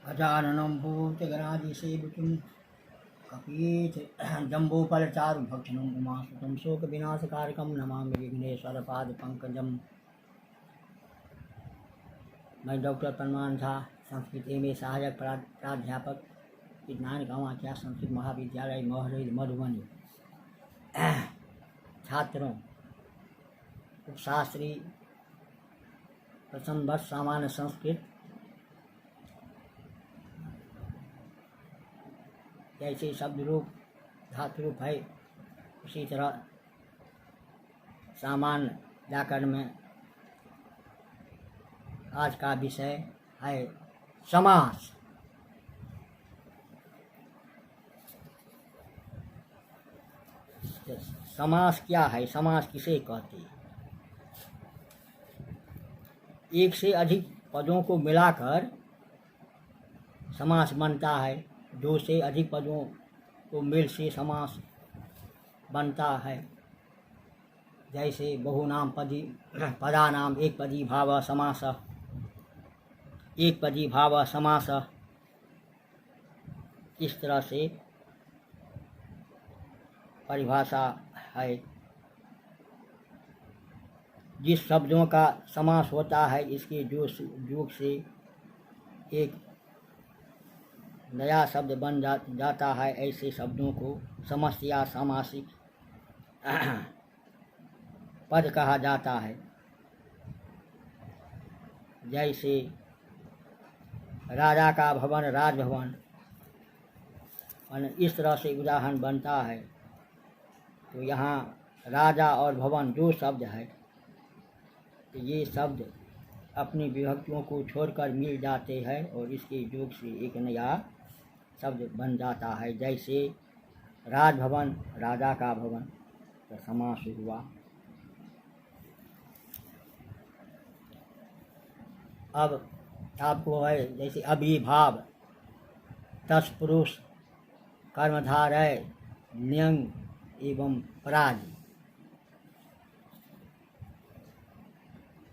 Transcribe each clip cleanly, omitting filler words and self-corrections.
गजाननं भूतगणादिसेवितं कपीत जम्बूफलचारुभक्षणम् उमासुतं शोकविनाशकारकं नमामि विघ्नेश्वरपादपङ्कजं। मैं डॉक्टर परमान झा, संस्कृत में सहायक प्राध्यापक, विज्ञान कामाख्या संस्कृत महाविद्यालय महरैल मधुबनी। छात्रों, उपशास्त्री प्रथम वर्ष सामान्य संस्कृत, जैसे शब्द रूप धातु रूप है, उसी तरह सामान्य व्याकरण में आज का विषय है समास। समास क्या है? समास किसे कहते हैं? एक से अधिक पदों को मिलाकर समास बनता है। दो से अधिक पदों को मिल से समास बनता है। जैसे बहुनाम पदी पदानाम एक पदी भाव समास, एक पदी भाव समास। इस तरह से परिभाषा है। जिस शब्दों का समास होता है, इसके जोग से एक नया शब्द बन जाता है। ऐसे शब्दों को समस्त या सामासिक पद कहा जाता है। जैसे राजा का भवन राजभवन, इस तरह से उदाहरण बनता है। तो यहाँ राजा और भवन दो शब्द है, तो ये शब्द अपनी विभक्तियों को छोड़कर मिल जाते हैं और इसके योग से एक नया शब्द बन जाता है। जैसे राजभवन राजा का भवन, तो समास हुआ। अब आपको है जैसे अभिभाव, तत्पुरुष, कर्मधारय, न्यंग एवं पराज।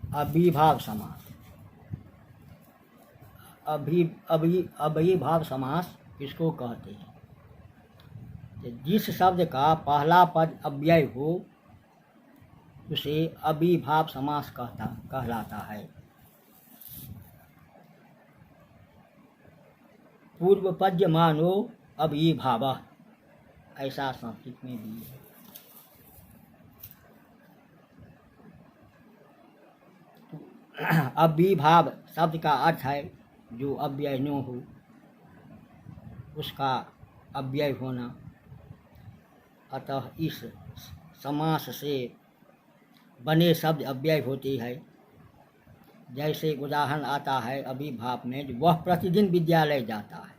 अभिभाव समास, अभिभाव समास किसको कहते हैं? जिस शब्द का पहला पद अव्यय हो उसे अभिभाव समास कहलाता है। पूर्व पद्य मानो अभिभाव, ऐसा संस्कृत में भी है। अभिभाव शब्द का अर्थ है जो अव्यय न हो, उसका अव्यय होना। अतः इस समास से बने शब्द अव्यय होते हैं। जैसे उदाहरण आता है अभिभाव में, वह प्रतिदिन विद्यालय जाता है।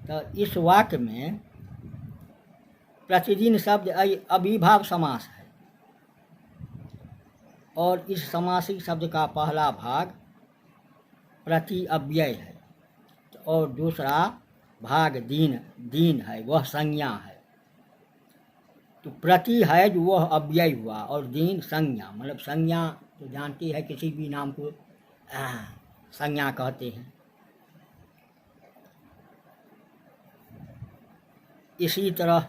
तो इस वाक्य में प्रतिदिन शब्द अभिभाव समास है और इस समासिक शब्द का पहला भाग प्रति अव्यय है और दूसरा भाग दीन है, वह संज्ञा है। तो प्रति है जो वह अव्यय हुआ और दीन संज्ञा, मतलब संज्ञा तो जानती है, किसी भी नाम को संज्ञा कहते हैं। इसी तरह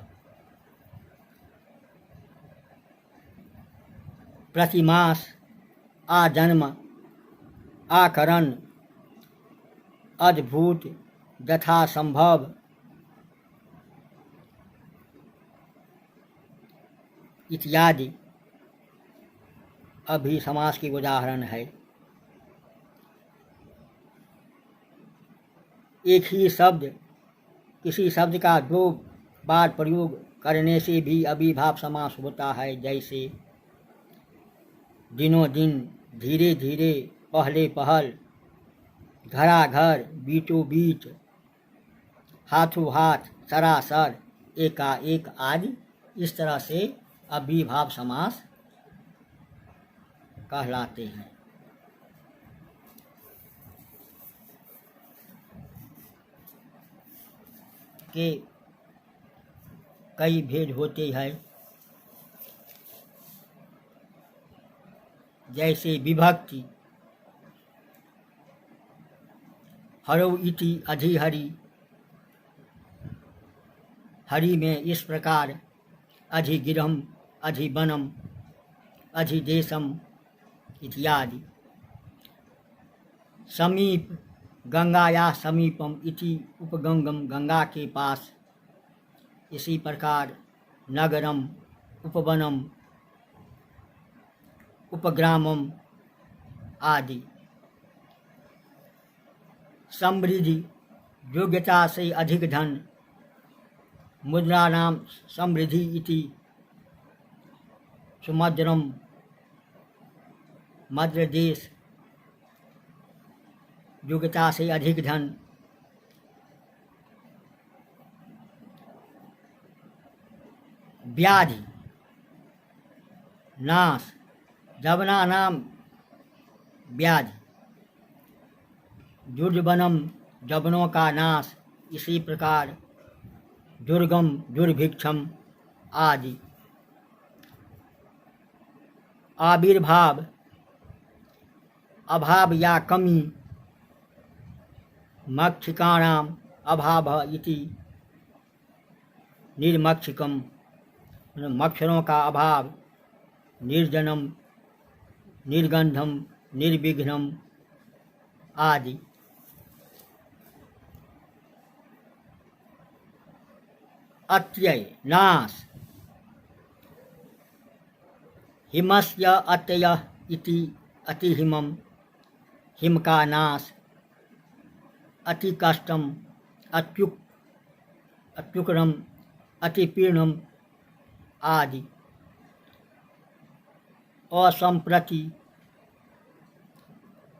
प्रतिमास, आजन्म, आकरण, अद्भुत, यथा संभव, इत्यादि अभी समास की उदाहरण है। एक ही शब्द, किसी शब्द का दो बार प्रयोग करने से भी अभिभाव समास होता है। जैसे दिनों दिन, धीरे धीरे, पहले पहल, घरा घर, बीचों बीच, हाथों हाथ, सरासर, एकाएक आदि। इस तरह से अभिभाव समास कहलाते हैं। के कई भेद होते हैं। जैसे विभक्ति, हरौ इति अधिहरि, हरि में इस प्रकार अधिगिरहम, अधिवनम, अधिदेशम इत्यादि। समीप गंगाया समीपम इति उपगंगम, गंगा के पास। इसी प्रकार नगरम, उपवनम, उपग्रामम आदि। समृद्धि योग्यता से अधिक धन, मुद्रा नाम समृद्धि इति सुमद्रम, मद्र देश, योग्यता से अधिक धन। व्याधि नाश, जवना नाम व्याधि। दुर्जवनम, जवनों का नाश। इसी प्रकार दुर्गम, दुर्भिक्षम आदि। आविर्भाव, अभाव या कमी। मक्षिकाणाम अभाव इति निर्मक्षिकम, मक्षरों का अभाव। निर्जनम, निर्गंधम, निर्विघ्नम आदि। अत्यय नाश, हिमस्य अत्ययः इति अतिहिमम, हिम का नाश। अति कष्टम, अत्युग्रम, अतिपीर्णम आदि। असंप्रति,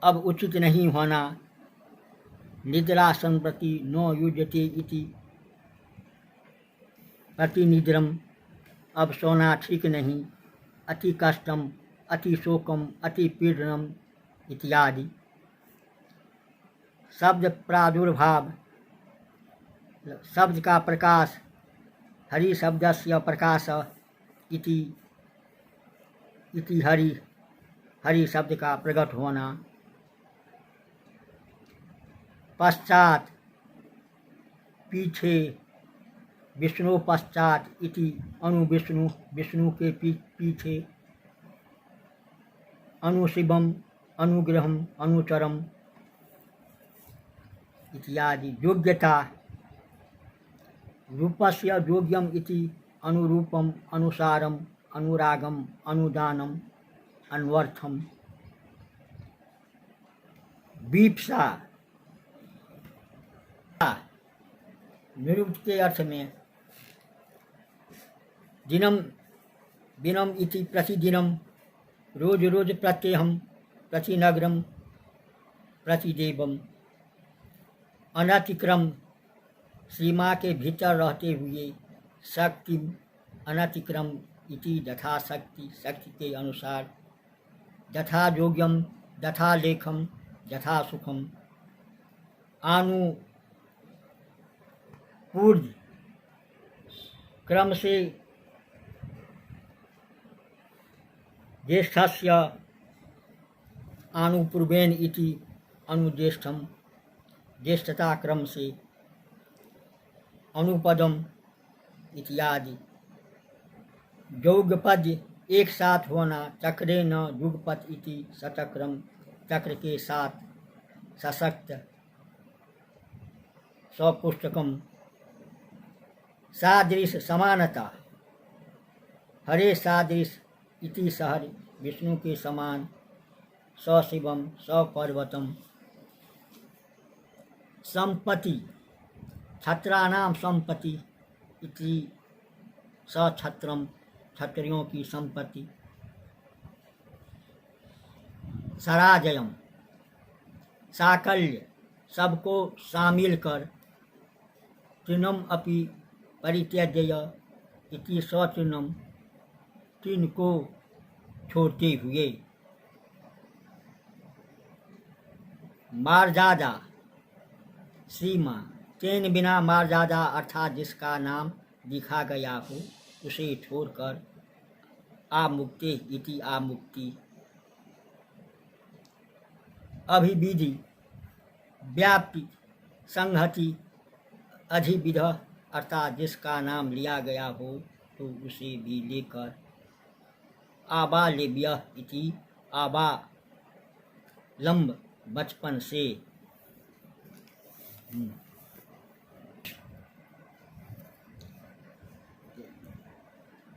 अब उचित नहीं होना। निद्रा संप्रति नो युज्यते इति प्रतिनिद्रम, अब सोना ठीक नहीं। अति कष्टम, अति शोकम, अति पीड़नम इत्यादि। शब्द प्रादुर्भाव, शब्द का प्रकाश। हरि शब्दस्य प्रकाश इति हरि, हरि शब्द का प्रकट होना। पश्चात, पीछे। विष्णु पश्चात इति अनुविष्णु, विष्णु के पीछे। अनुशिवम, अनुग्रहम, अनुचरम इत्यादि। योग्यता, रूपस्य योग्यम इति अनुरूपम, अनुसारम, अनुरागम, अनुदानम, अन्वर्थम। वीप्सा, निरुक्त के अर्थ में। दिनम दिनम इति प्रतिदिनम, रोज रोज प्रत्यहम, प्रतिनगरम, प्रतिदेवम। अनतिक्रम, सीमा के भीतर रहते हुए। शक्ति, अनतिक्रम इति यथाशक्ति, शक्ति के अनुसार। यथा योग्यम, यथा लेखम, यथा सुखम। पूर्व क्रम से ज्येष्ठस्य, आनुपूर्वेन इति अनुज्येष्ठम, ज्येष्ठता क्रम से। अनुपदम इत्यादि। युगपद, एक साथ होना। चक्रे न युगपत इति सचक्रम, चक्र के साथ। सशक्त, सपुस्तकम। सादृश, समानता। हरे सादृश इति सहर, विष्णु के समान। सशिवम, सपर्वतम। संपत्ति, छत्राणाम संपत्ति इति सछत्रम, क्षत्रियों की संपत्ति। सराजयम, साकल्य, सबको शामिल कर। तृणम अपि परित्यज्य इति सतृणम, तृण को छोड़ते हुए। मर्यादा, सीमा। तेन बिना मर्यादा अर्थात जिसका नाम लिखा गया हो उसे छोड़कर। आमुक्ते इति आमुक्ति। अभिविधि, व्याप्ति, संहति, अधिविध अर्थात जिसका नाम लिया गया हो तो उसे भी लेकर, आबालेव्य इति, आबालंब बचपन से।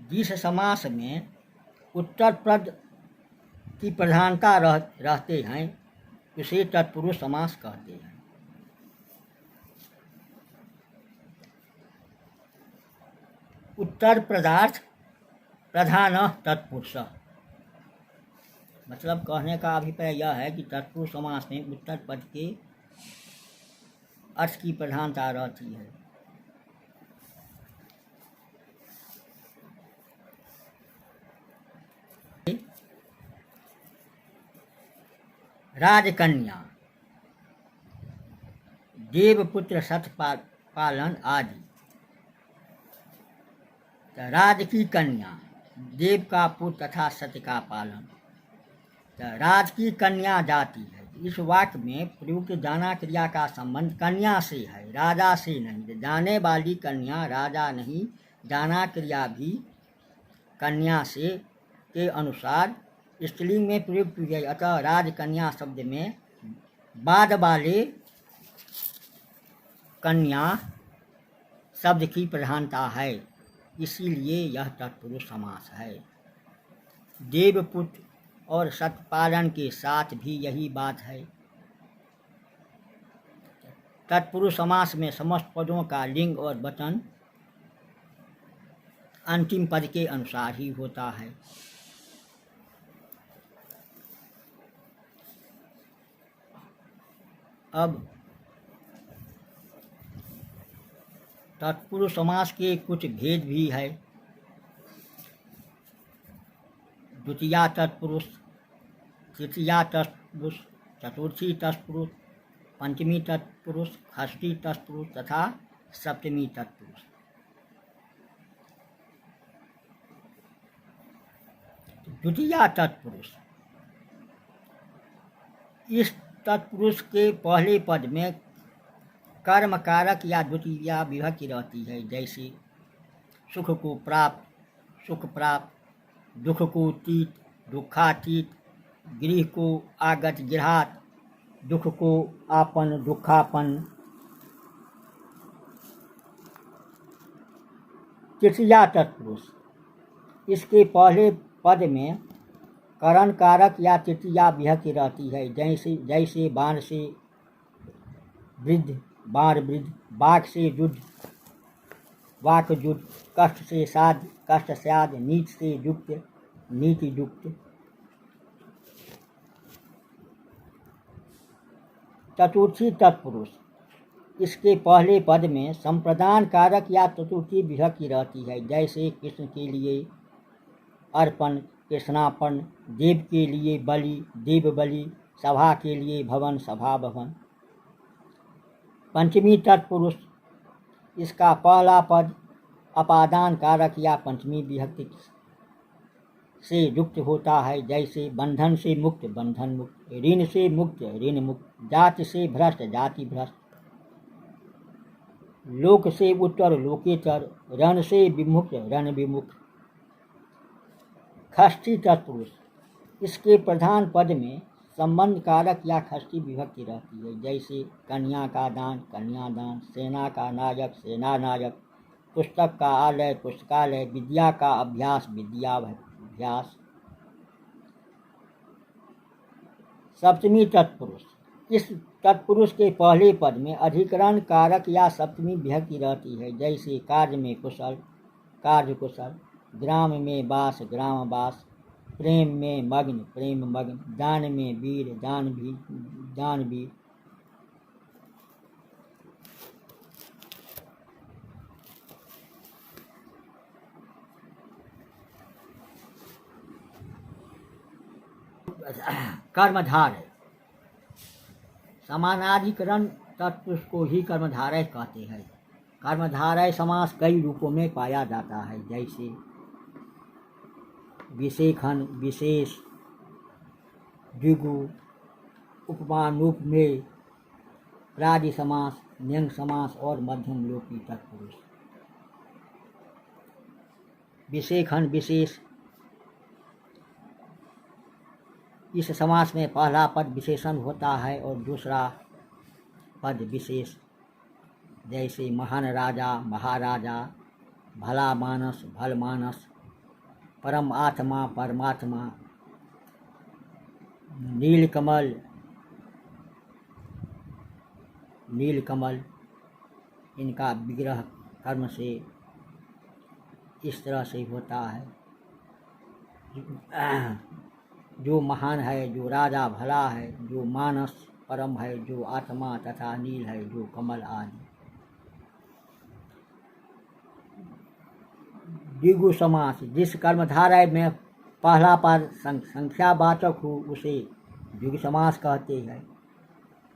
जिस समास में उत्तर पद की प्रधानता रहते हैं उसे तत्पुरुष समास कहते हैं। उत्तर पदार्थ प्रधान तत्पुरुष, मतलब कहने का अभिप्राय यह है कि तत्पुरुष समास में उत्तर पद के अर्थ की प्रधानता रहती है। राजकन्या, देवपुत्र सतपालन आदि। तो राज की कन्या, देव का पुत्र तथा सत्य का पालन। तो राज की कन्या जाति है। इस वाक्य में प्रयुक्त जाना क्रिया का संबंध कन्या से है, राजा से नहीं। जाने वाली कन्या राजा नहीं, जाना क्रिया भी कन्या से के अनुसार स्त्रीलिंग में प्रयुक्त की गई। अतः राजकन्या शब्द में बाद वाले कन्या शब्द की प्रधानता है, इसीलिए यह तत्पुरुष समास है। देवपुत्र और सतपालन के साथ भी यही बात है। तत्पुरुष समास में समस्त पदों का लिंग और वचन अंतिम पद के अनुसार ही होता है। अब तत्पुरुष समास के कुछ भेद भी है। द्वितीया तत्पुरुष, तृतीया तत्पुरुष, चतुर्थी तत्पुरुष, पंचमी तत्पुरुष, षष्ठी तत्पुरुष तथा सप्तमी तत्पुरुष। द्वितीया तत्पुरुष, इस तत्पुरुष के पहले पद में कर्म कारक या द्वितीया विभक्ति रहती है। जैसे सुख को प्राप्त, सुख प्राप्त, दुख को तीत, दुखातीत, गृह को आगत, गृहात, दुख को आपन, दुखापन। तृतीया तत्पुरुष, इसके पहले पद में करण कारक या तृतीया विभक्ति रहती है। जैसे बाण से वृद्ध, बाण वृद्ध, वाक से युद्ध, वाक युद्ध, कष्ट से साध, कष्ट साध, नीच से युक्त, नीति युक्त। चतुर्थी तत्पुरुष, इसके पहले पद में संप्रदान कारक या चतुर्थी विभक्ति रहती है। जैसे कृष्ण के लिए अर्पण, कृष्णार्पण, देव के लिए बलि, देव बलि, सभा के लिए भवन, सभा भवन। पंचमी तत्पुरुष, इसका पहला पद अपादान कारक या पंचमी विभक्ति से युक्त होता है। जैसे बंधन से मुक्त, बंधन मुक्त, ऋण से मुक्त, ऋण मुक्त, जाति से भ्रष्ट, जाति भ्रष्ट, लोक से उत्तर, लोकेतर, रण से विमुक्त, रण विमुक्त। षष्ठी तत्पुरुष, इसके प्रधान पद में संबंध कारक या षष्ठी विभक्ति रहती है। जैसे कन्या का दान, कन्यादान, सेना का नायक, सेना नायक, पुस्तक का आलय, पुस्तकालय, विद्या का अभ्यास, विद्याभ्यास। सप्तमी तत्पुरुष, इस तत्पुरुष के पहले पद में अधिकरण कारक या सप्तमी विभक्ति रहती है। जैसे कार्य में कुशल, कार्य कुशल, ग्राम में वास, ग्राम वास, प्रेम में मग्न, प्रेम मग्न, दान में वीर, दान वीर। कर्मधारय, समानाधिकरण तत्पुरुष को ही कर्मधारय कहते हैं। कर्मधारय समास कई रूपों में पाया जाता है। जैसे विशेषण, विशेष, द्विगु, उपमान, उपमेय, प्रादि समास, न्यंग समास और मध्यम लोपी तत्पुरुष। विशेषण विशेष, इस समास में पहला पद विशेषण होता है और दूसरा पद विशेष। जैसे महान राजा, महाराजा, भला मानस, भल मानस, परम आत्मा, परमात्मा, नीलकमल, नीलकमल, इनका विग्रह कर्म से इस तरह से होता है। जो महान है, जो राजा भला है, जो मानस परम है, जो आत्मा तथा नील है, जो कमल आदि। द्विगु समास, जिस कर्मधारय में पहला पद संख्यावाचक हो उसे द्विगु समास कहते हैं।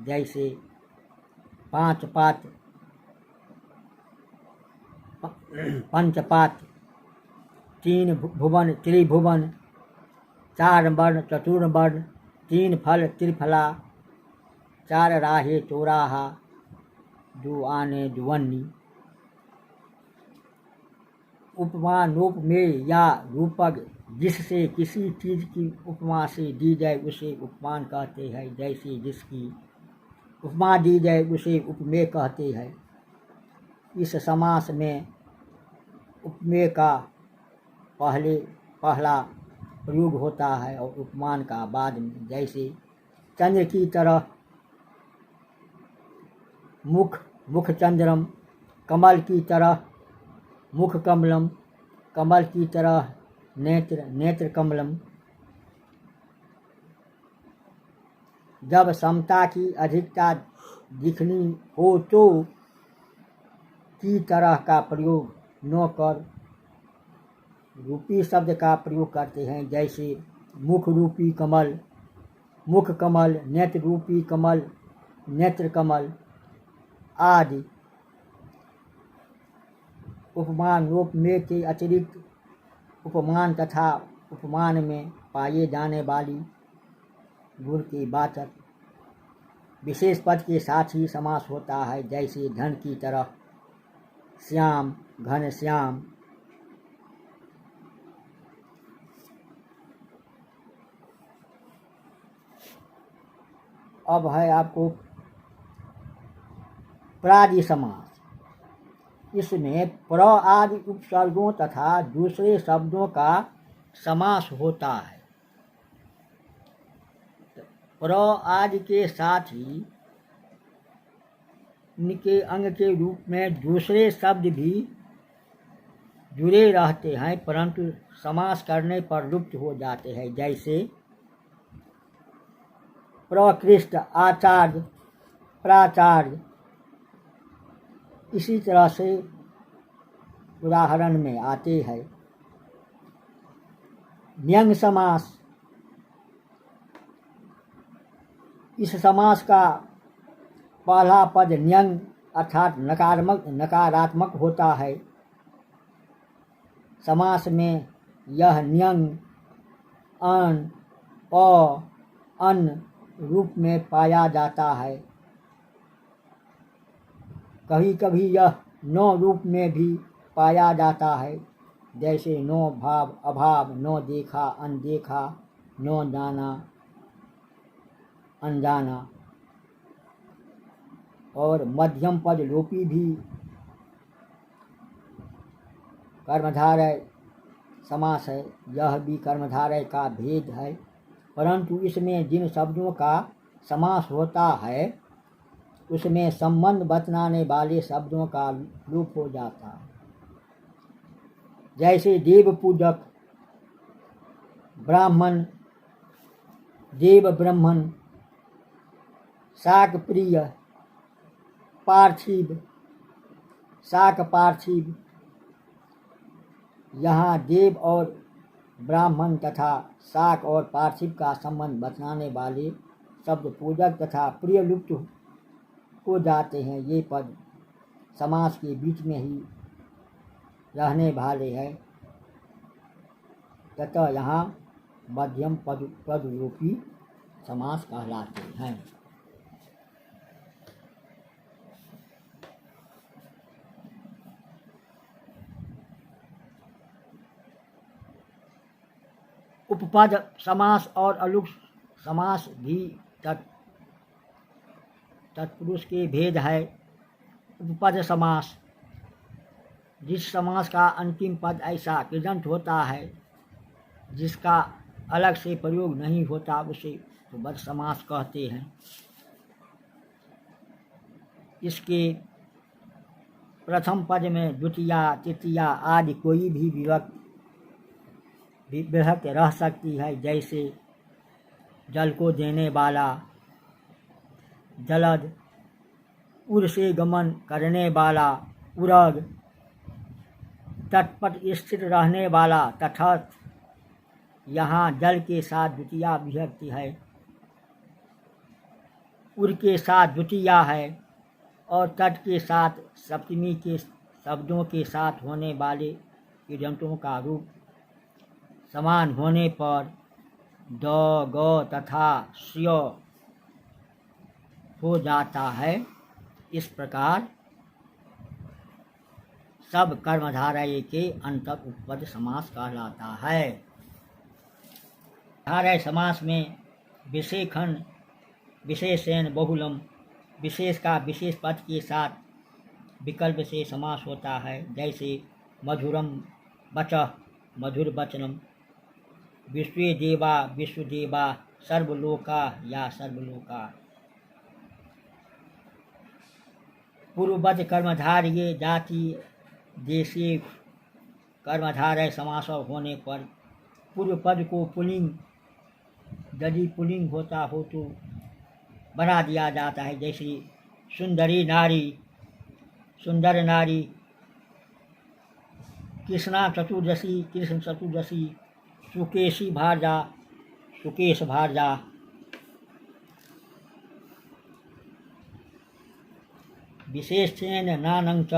जैसे पांच पात, पंचपात, तीन भुवन त्रिभुवन, चार वर्ण चतुर्वर्ण, तीन फल त्रिफला, चार राहे चौराहा, दो आने दुवन्नी। उपमानोपमेय या रूपक, जिससे किसी चीज की उपमा से दी जाए उसे उपमान कहते हैं। जैसे जिसकी उपमा दी जाए उसे उपमेय कहते हैं। इस समास में उपमेय का पहला प्रयोग होता है और उपमान का बाद में। जैसे चंद्र की तरह मुख, मुख चंद्रम, कमल की तरह मुख कमलम, कमल की तरह नेत्र, नेत्र कमलम। जब समता की अधिकता दिखनी हो तो की तरह का प्रयोग न कर रूपी शब्द का प्रयोग करते हैं। जैसे मुख रूपी कमल, मुख कमल, नेत्र रूपी कमल, नेत्र कमल आदि। उपमानोपमेय के अतिरिक्त उपमान तथा उपमान में पाए जाने वाली गुण के वाचक विशेष पद के साथ ही समास होता है। जैसे धन की तरह श्याम, घन श्याम। अब है आपको प्रादि समास। इसमें प्र आदि उपसर्गों तथा दूसरे शब्दों का समास होता है। प्र आदि के साथ ही इनके अंग के रूप में दूसरे शब्द भी जुड़े रहते हैं, परंतु समास करने पर लुप्त हो जाते हैं। जैसे प्रकृष्ट, आचार्य, प्राचार्य। इसी तरह से उदाहरण में आते हैं। न्यंग समास, इस समास का पहला पद न्यंग अर्थात नकारात्मक होता है। समास में यह न्यंग अन, अ, अन रूप में पाया जाता है। कभी कभी यह नो रूप में भी पाया जाता है। जैसे नो भाव, अभाव, नो देखा, अनदेखा, नो जाना, अनजाना। और मध्यम पद लोपी भी कर्मधारय समास है। यह भी कर्मधारय का भेद है, परंतु इसमें जिन शब्दों का समास होता है उसमें संबंध बतलाने वाले शब्दों का लोप हो जाता है। जैसे देव पूजक, ब्राह्मण, देव ब्राह्मण, शाक प्रिय, पार्थिव, शाक पार्थिव। यहाँ देव और ब्राह्मण तथा शाक और पार्थिव का संबंध बतलाने वाले शब्द पूजक तथा प्रिय लुप्त हो जाते हैं। ये पद समास के बीच में ही रहने वाले हैं, तथा यहाँ मध्यम पद रूपी समास कहलाते हैं। उपपद समास और अलुक समास भी तत्पुरुष के भेद है। उपपद समास, जिस समास का अंतिम पद ऐसा कृदंत होता है जिसका अलग से प्रयोग नहीं होता, उसे उपपद समास कहते हैं। इसके प्रथम पद में द्वितीया, तृतीया आदि कोई भी विभक्त रह सकती है, जैसे जल को देने वाला, जलद, उर से गमन करने वाला, उरग, तट पर स्थिर रहने वाला, तटस्थ। यहाँ जल के साथ द्वितीया विभक्ति है, उर के साथ द्वितीया है और तट के साथ सप्तमी के शब्दों के साथ होने वाले कृदंतों का रूप समान होने पर द, ग तथा स्य हो जाता है। इस प्रकार सब कर्मधारय के अंतर उपपद समास कहलाता है। धारय समास में विशेषण विशेषण बहुलम, विशेष का विशेष पद के साथ विकल्प से समास होता है, जैसे मधुरम वचः, मधुर वचनम, विश्वे देवा, विश्वदेवा, सर्वलोका या सर्वलोका। पूर्ववत कर्मधारय जाति देशे कर्मधारय समास होने पर पूर्व पद को पुल्लिंग, यदि पुल्लिंग होता हो तो बना दिया जाता है, जैसे सुंदरी नारी, सुंदर नारी, कृष्णा चतुर्दशी, कृष्ण चतुर्दशी, सुकेशी भार्या, सुकेश भार्या। विशेषण नानंग च,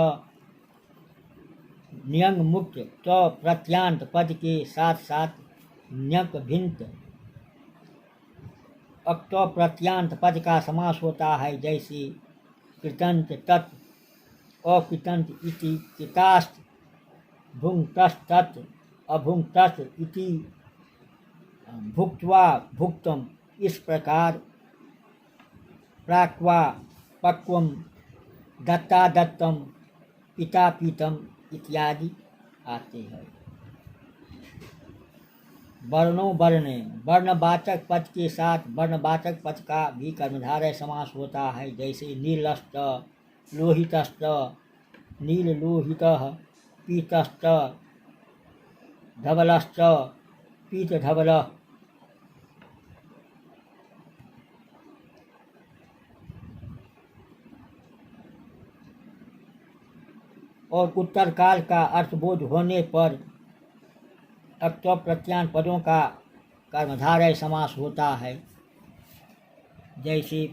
नियंग मुक्त च प्रत्यांत पद के साथ साथ न्यक भिन्त अक्त प्रत्यांत पद का समास होता है, जैसे कृतंत तत्, अकृतंत इति, कृतास्त, भुंक्तस्तत्, अभुंक्तस्त इति, भुक्त्वा भुक्तम। इस प्रकार प्राक्वा पक्वम, दत्ता दत्तम, पिता पीतम इत्यादि आते हैं। वर्णों वर्णे, वर्णवाचक पद के साथ वर्णवाचक पद का भी कर्मधारय समास होता है, जैसे नीलस्त, लोहितस्त, नीललोहितः, पीतस्त, धवलश्च, पीतधवलः। और उत्तर काल का अर्थबोध होने पर अक्त प्रत्यान पदों का कर्मधारय समास होता है, जैसे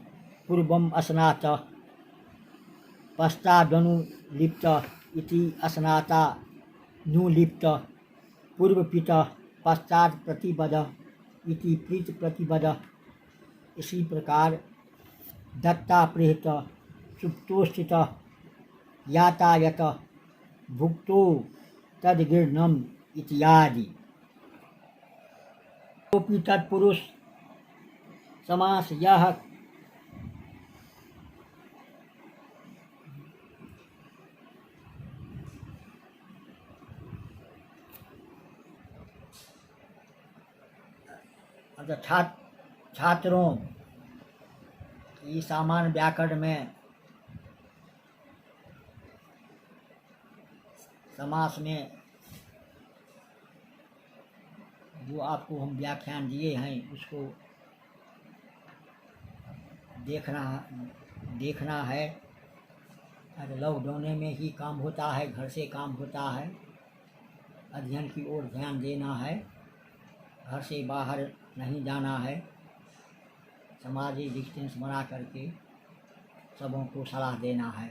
पूर्वम अस्नात, पश्चादनुलिप्त इति, अस्नाता नुलिप्त, पूर्वपित, पश्चात प्रतिपद इति, प्रीत प्रतिपद। इसी प्रकार दत्ता प्रेत, सुप्तोस्थित, यातायत, भुक्तो तद्गीर्णम इत्यादि। कोपी तत्पुरुष समास यह छात्रों की सामान्य व्याकरण में समास में जो आपको हम व्याख्यान दिए हैं उसको देखना है। लॉकडाउन में ही काम होता है, घर से काम होता है, अध्ययन की ओर ध्यान देना है, घर से बाहर नहीं जाना है, सामाजिक डिस्टेंस बना करके सबों को सलाह देना है।